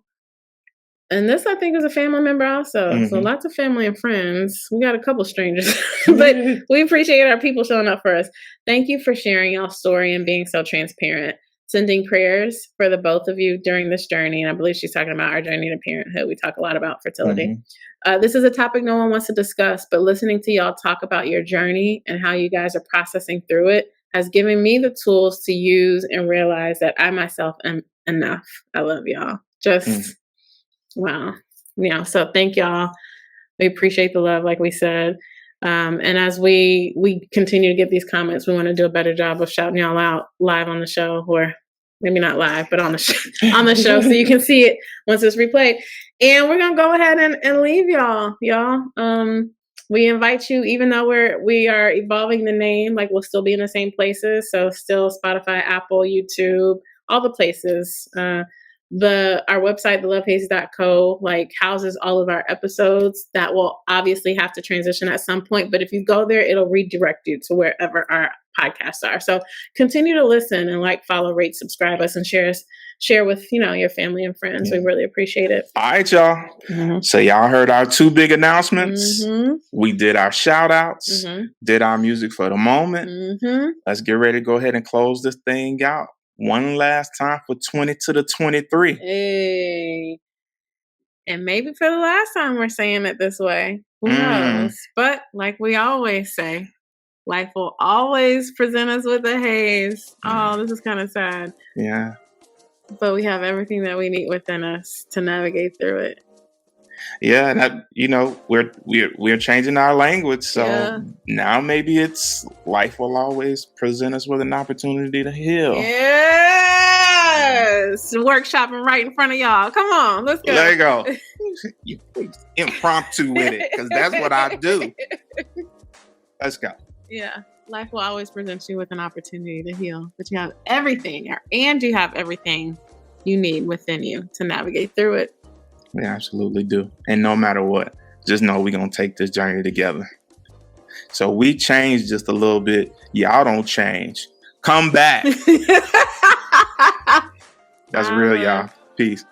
And this, I think, is a family member also. So lots of family and friends. We got a couple strangers. But we appreciate our people showing up for us. Thank you for sharing y'all's story and being so transparent. Sending prayers for the both of you during this journey. And I believe she's talking about our journey to parenthood. We talk a lot about fertility. This is a topic no one wants to discuss, but listening to y'all talk about your journey and how you guys are processing through it has given me the tools to use and realize that I myself am enough. I love y'all. Just, wow. Yeah. So thank y'all. We appreciate the love, like we said. And as we continue to get these comments, we want to do a better job of shouting y'all out live on the show, or maybe not live, but on the show so you can see it once it's replayed. And we're going to go ahead and leave y'all. We invite you, even though we are evolving the name, like we'll still be in the same places. So still Spotify, Apple, YouTube, all the places. Our website, thelovehaze.co, like houses all of our episodes. That will obviously have to transition at some point. But if you go there, it'll redirect you to wherever our podcasts are. So continue to listen and like, follow, rate, subscribe us, and share with, your family and friends. We really appreciate it. All right, y'all. So y'all heard our two big announcements. We did our shout outs, did our music for the moment. Let's get ready to go ahead and close this thing out one last time for 20 to the 23. Hey. And maybe for the last time we're saying it this way. Who knows? But like we always say, life will always present us with a haze. Oh, this is kind of sad. Yeah. But we have everything that we need within us to navigate through it. Yeah, that we're changing our language, so now maybe it's life will always present us with an opportunity to heal. Yes, workshopping right in front of y'all. Come on, let's go. There you go. You impromptu with it, because that's what I do. Let's go. Yeah, life will always present you with an opportunity to heal, but you have everything, and you have everything you need within you to navigate through it. We absolutely do. And no matter what, just know we're going to take this journey together. So we changed just a little bit. Y'all don't change. Come back. That's real, y'all. Peace.